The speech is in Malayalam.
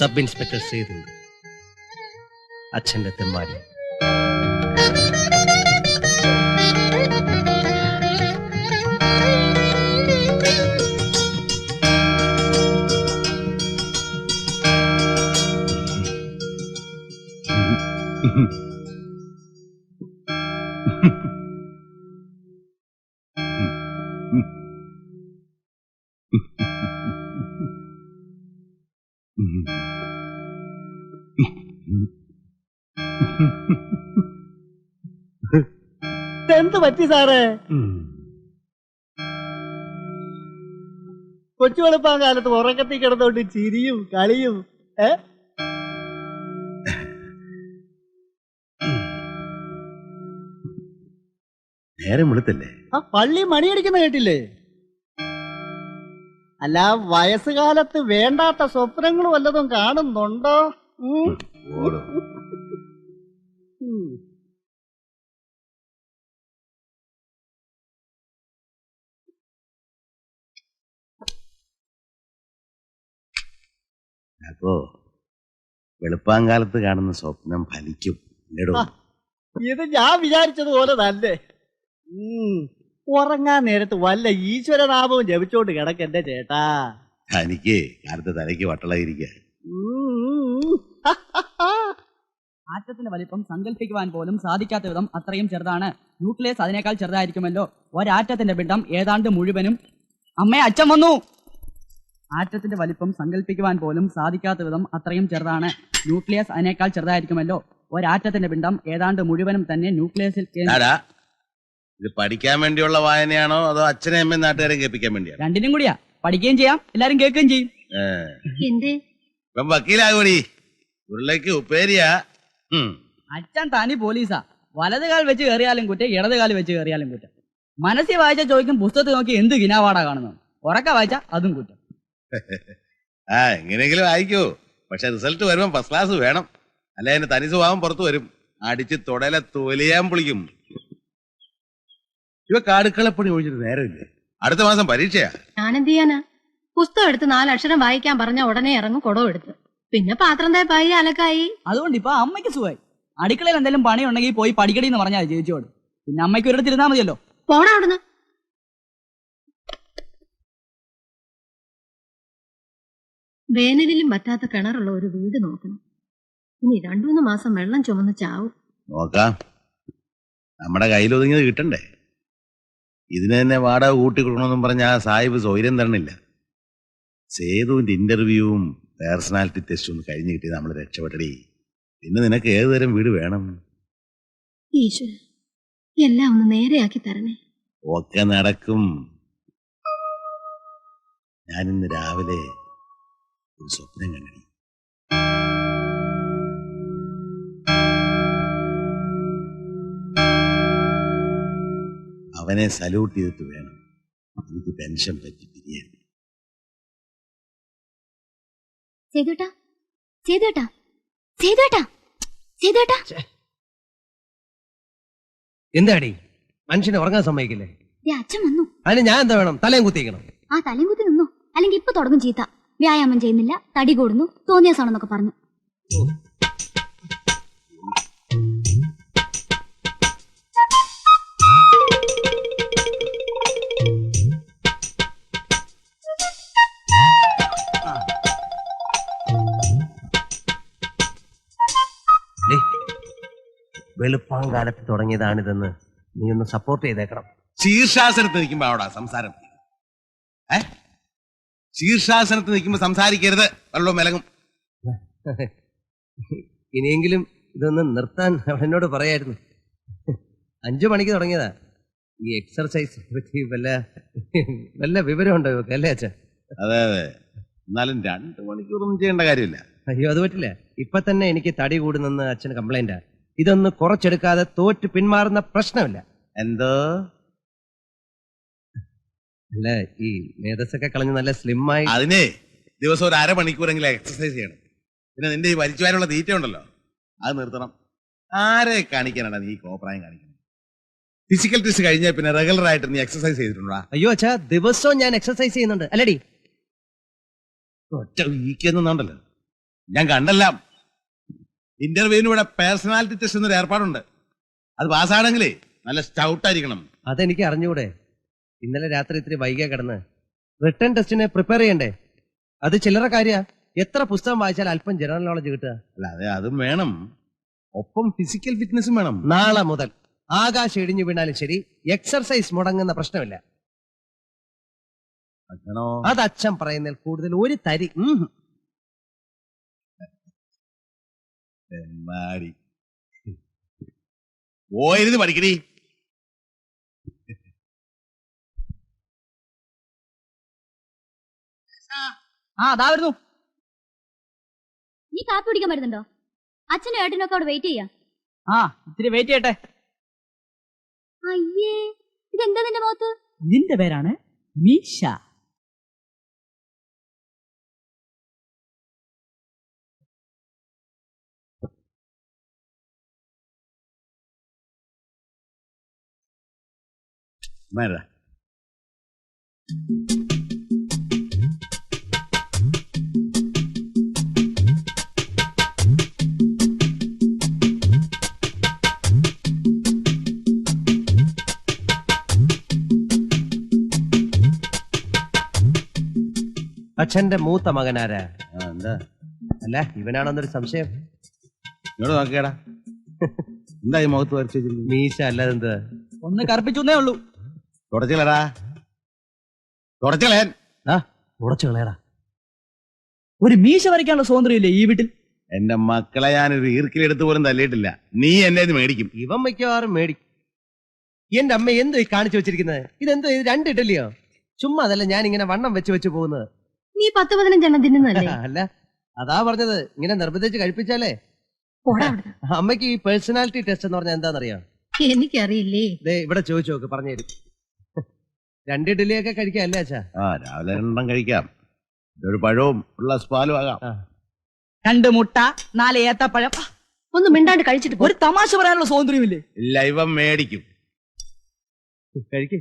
സബ് ഇൻസ്പെക്ടർ സേതു, അച്ഛന്റെ തെമ്മാടി. എന്ത് പറ്റി സാറേ? കൊച്ചു വെളുപ്പാൻ കാലത്ത് ഉറക്കത്തിൽ കിടന്നോണ്ട് ചിരിയും കളിയും. നേരം വെളുത്തല്ലേ? ആ പള്ളി മണിയടിക്കുന്ന കേട്ടില്ലേ? അല്ല, വയസ്സുകാലത്ത് വേണ്ടാത്ത സ്വപ്നങ്ങൾ വല്ലതും കാണുന്നുണ്ടോ? അപ്പോ വെളുപ്പാങ്കാലത്ത് കാണുന്ന സ്വപ്നം ഫലിക്കും. ഇത് ഞാൻ വിചാരിച്ചതുപോലെ തന്നെ. ഉറങ്ങാൻ നേരത്ത് വല്ല ഈശ്വരനാമവും ജപിച്ചോണ്ട് കിടക്കെന്റെ ചേട്ടാ. എനിക്ക് കാലത്ത് തലയ്ക്ക് വട്ടളായിരിക്ക. ആറ്റത്തിന്റെ വലിപ്പം സങ്കല്പിക്കുവാൻ പോലും സാധിക്കാത്ത വിധം അത്രയും ചെറുതാണ്. ന്യൂക്ലിയസ് അതിനേക്കാൾ ചെറുതായിരിക്കുമല്ലോ. ഒരാറ്റത്തിന്റെ പിണ്ഡം ഏതാണ്ട് മുഴുവനും. അമ്മേ, അച്ഛൻ വന്നു. ആറ്റത്തിന്റെ വലിപ്പം സങ്കല്പിക്കുവാൻ പോലും സാധിക്കാത്ത വിധം അത്രയും ചെറുതാണ്. ന്യൂക്ലിയസ് അതിനേക്കാൾ ചെറുതായിരിക്കുമല്ലോ. ഒരാറ്റത്തിന്റെ പിണ്ഡം ഏതാണ്ട് മുഴുവനും തന്നെ ന്യൂക്ലിയസിൽ. ഇത് പഠിക്കാൻ വേണ്ടിയുള്ള വായനയാണോ അതോ അച്ഛനെ അമ്മയും നാട്ടുകാരെ കേൾപ്പിക്കാൻ വേണ്ടിയാണോ? രണ്ടിനും കൂടിയാ. പഠിക്കുകയും ചെയ്യാം, എല്ലാരും കേൾക്കുകയും ചെയ്യും. ഇപ്പം വക്കീലാകൂടി. ഉരുളയ്ക്ക് ഉപ്പേരിയാ. അച്ഛൻ തനി പോലീസാ. വലത് കാൽ വെച്ച് കയറിയാലും കുറ്റം, ഇടത് കാൽ വെച്ച് കയറിയാലും കുറ്റം. മനസ്സിൽ വായിച്ച ചോദിക്കും, പുസ്തകത്തിൽ നോക്കി എന്ത് ഗിനാവാടാ കാണുന്നത്. ഉറക്ക വായിച്ച അതും കുറ്റം. എങ്ങനെയെങ്കിലും വായിക്കൂ. പക്ഷെ റിസൾട്ട് വരുമ്പോ ഫസ്റ്റ് ക്ലാസ് വേണം. അല്ല അതിന്റെ തനി സ്വഭാവം പുറത്തു വരും. അടിച്ച് തൊടലെ തൊലിയാൻ പൊളിക്കും. ഇവ കാടുക്കളപ്പണി ഒഴിച്ചിട്ട് നേരമില്ലേ? അടുത്ത മാസം പരീക്ഷയാ. ഞാനെന്ത് ചെയ്യാനാ? പുസ്തകം എടുത്ത് 4 അക്ഷരം വായിക്കാൻ പറഞ്ഞ ഉടനെ ഇറങ്ങും കുടം എടുത്ത്. പിന്നെ പാത്രം തേപ്പായി, അലക്കായി. അതുകൊണ്ട് ഇപ്പൊ അമ്മയ്ക്ക് സുഖമായി. അടുക്കളയിൽ എന്തെങ്കിലും പണി ഉണ്ടെങ്കിൽ പോയി പഠിക്കടി എന്ന് പറഞ്ഞാൽ ചേച്ചിയോട്. പിന്നെ അമ്മയ്ക്ക് ഒരിടത്ത് ഇരുന്നാ മതിയല്ലോ. പോടാ അവിടുന്ന്. വേനലിലും പറ്റാത്ത കിണറുള്ള ഒരു വീട് നോക്കണം. ഇനി 2-3 മാസം വെള്ളം ചുമന്ന് ചാവും. നോക്കാം. നമ്മുടെ കയ്യിലൊതുങ്ങിയത് കിട്ടണ്ടേ? ഇതിന് തന്നെ വാടക കൂട്ടിക്കൊടുക്കണമെന്നും പറഞ്ഞ ആ സാഹിബ് സൗകര്യം തരണില്ല. സേതുവിന്റെ ഇന്റർവ്യൂവും പേഴ്സണാലിറ്റി ടെസ്റ്റും ഒന്ന് കഴിഞ്ഞ് കിട്ടി നമ്മൾ രക്ഷപ്പെട്ടടി. പിന്നെ നിനക്ക് ഏതുതരം വീട് വേണം? ഈശ്വര, എല്ലാം ഒന്ന് നേരെയാക്കി തരണേ. ഒക്കെ നടക്കും. ഞാനിന്ന് രാവിലെ ഒരു സ്വപ്നം കണ്ടു. അവനെ സല്യൂട്ട് ചെയ്തിട്ട് വേണം എനിക്ക് പെൻഷൻ പറ്റി പിരിയാൻ. എന്താടി മനുഷ്യനെ ഉറങ്ങാൻ സമ്മതിക്കില്ലേ? അച്ഛൻ വന്നു. അതിന് ഞാൻ എന്താ വേണം? തലയും കുത്തിക്കണം. ആ തലയും കുത്തി നിന്നു, അല്ലെങ്കിൽ ഇപ്പൊ തുടങ്ങും ചീത്ത. വ്യായാമം ചെയ്യുന്നില്ല, തടി കൂടുന്നു, തോന്നിയാസാണെന്നൊക്കെ പറഞ്ഞു. വെളുപ്പാങ്കാലത്ത് തുടങ്ങിയതാണിതെന്ന് നീ ഒന്ന് സപ്പോർട്ട് ചെയ്തേക്കണം. ശീർഷാസനത്ത് നിൽക്കുമ്പോ അവിടെ സംസാരം. ശീർഷാസനത്ത് നിൽക്കുമ്പോ സംസാരിക്കരുത്, വെള്ളവും വിലങ്ങും. ഇനിയെങ്കിലും ഇതൊന്ന് നിർത്താൻ എന്നോട് പറയായിരുന്നു. 5 മണിക്ക് തുടങ്ങിയതാ ഈ എക്സർസൈസ്. വല്ല വിവരമുണ്ടോ ഇവക്ക്? അല്ലേ അച്ഛാ? അതെ അതെ. എന്നാലും 2 മണിക്കൂറൊന്നും ചെയ്യേണ്ട കാര്യമില്ല. അയ്യോ, അത് പറ്റില്ല. ഇപ്പൊ തന്നെ എനിക്ക് തടി കൂടുന്നെന്ന് അച്ഛന് കംപ്ലൈന്റാ. ഇതൊന്ന് കുറച്ചെടുക്കാതെ തോറ്റ് പിന്മാറുന്ന പ്രശ്നമില്ല. എന്തോ? അല്ല, ഈ മേധസ്സൊക്കെ കളഞ്ഞ് നല്ല സ്ലിമ്മായി. അതിനെ ദിവസം ഒരു 1/2 മണിക്കൂറെങ്കിലും എക്സർസൈസ് ചെയ്യണം. പിന്നെ നിന്റെ ഈ വലിച്ചുവാനുള്ള തീറ്റ ഉണ്ടല്ലോ, അത് നിർത്തണം. ആരെ കാണിക്കാനാണ് നീ കോപ്രായം കാണിക്കുന്നത്? ഫിസിക്കൽ ടെസ്റ്റ് കഴിഞ്ഞാൽ പിന്നെ റെഗുലർ ആയിട്ട് നീ എക്സർസൈസ് ചെയ്തിട്ടുണ്ടോ? അയ്യോ അച്ഛാ, ദിവസവും ഞാൻ എക്സർസൈസ് ചെയ്യുന്നുണ്ട്. അല്ലടി, ഒറ്റ വീക്കെന്നുണ്ടല്ലോ. ഞാൻ കണ്ടല്ല. ഇന്റർവ്യൂവിന് ഇവിടെ പേഴ്സണാലിറ്റി ടെസ്റ്റ് എന്നൊരു ഏർപ്പാടുണ്ട്. അത് പാസ്സാണെങ്കിലേ നല്ല സ്റ്റൗട്ടായിരിക്കണം. അതെനിക്ക് അറിഞ്ഞൂടെ. ഇന്നലെ രാത്രി ഇത്തിരി വൈകിയ കിടന്ന് റിട്ടേൺ ടെസ്റ്റിന് പ്രിപ്പയർ ചെയ്യണ്ടേ. അത് ചില്ലറ കാര്യ. എത്ര പുസ്തകം വായിച്ചാൽ അല്പം ജനറൽ നോളജ് കിട്ടുക. അല്ലാതെ അതും വേണം, ഒപ്പം ഫിസിക്കൽ ഫിറ്റ്നസും വേണം. നാളെ മുതൽ ആകാശം ഇടിഞ്ഞു വീണാലും ശരി, എക്സർസൈസ് മുടങ്ങുന്ന പ്രശ്നമില്ല. ഭക്ഷണോ? അത് അച്ഛൻ പറയുന്നതിൽ കൂടുതൽ ഒരു തരി. തെമ്മാടി. പോയിരുന്ന് പഠിക്കടി. ആ അതാ വരുന്നു. നീ കാപ്പി കുടിക്കാൻ പറ്റുന്നുണ്ടോ? അച്ഛനും ഏട്ടനൊക്കെ അവിടെ വെയിറ്റ് ചെയ്യാം. ആ ഇത്തിരി വെയിറ്റ് ചെയ്യട്ടെ. അയ്യേ, ഇതെന്താ നിന്റെ മുഖത്ത്? ഇതിന്റെ പേരാണ് മീശ. മേടാ. അച്ഛന്റെ മൂത്ത മകനാരാ? എന്താ? അല്ല, ഇവനാണെന്നൊരു സംശയം. ഇങ്ങോട്ട് നോക്കിയടാ. എന്താ ഈ മുഖത്ത് വരച്ചു വെച്ചിരിക്കുന്നത്? മീശ അല്ലാതെ എന്ത്? ഒന്ന് കറുപ്പിച്ചേ ഉള്ളൂ. തുടച്ചില്ലടാ, തുടച്ചളയാൻ. ഉടച്ചു കളയടാ. ഒരു മീശ വരയ്ക്കാനുള്ള സ്വാതന്ത്ര്യം ഇല്ലേ ഈ വീട്ടിൽ? എന്റെ മക്കളെ ഞാനൊരു ഈർക്കിലെടുത്ത് പോലും തല്ലിയിട്ടില്ല. നീ എന്നെ ഇത് മേടിക്കും. ഇവൻ മിക്കവാറും മേടിക്കും. എന്റെ അമ്മ എന്തോ ഈ കാണിച്ചു വെച്ചിരിക്കുന്നത്? ഇതെന്തോ ഇത് 2 ഇഡലിയോ? ചുമ്മാ അതല്ല, ഞാൻ ഇങ്ങനെ വണ്ണം വെച്ച് പോകുന്നത്. നീ 10-15 എണ്ണം തിന്നുന്നല്ലേ? അല്ല, അതാ പറഞ്ഞത്, ഇങ്ങനെ നിർബന്ധിച്ച് കഴിപ്പിച്ചാലേ. പോടാ അവിടുന്ന്. അമ്മയ്ക്ക് ഈ പേഴ്സണാലിറ്റി ടെസ്റ്റ് എന്ന് പറഞ്ഞാൽ എന്താണെന്നറിയാം? എനിക്കറിയില്ലേ. ദേ ഇവിടെ ചോദിച്ചു നോക്ക്, പറഞ്ഞു തരും. 2 ഇഡലിയൊക്കെ കഴിക്കാല്ലേ അച്ഛാ? രാവിലെ 2 കഴിക്കാം. ഒരു പഴവും ഉള്ള പാലും ആകാം. 2 മുട്ട, 4 ഏത്തപ്പഴം. ഒന്ന് മിണ്ടാണ്ട് കഴിച്ചിട്ട് പോ. ഒരു തമാശ പറയാനുള്ള സ്വാതന്ത്ര്യമില്ലേ? ഇല്ല, ഇവൻ മേടിക്കും. കഴിക്ക്.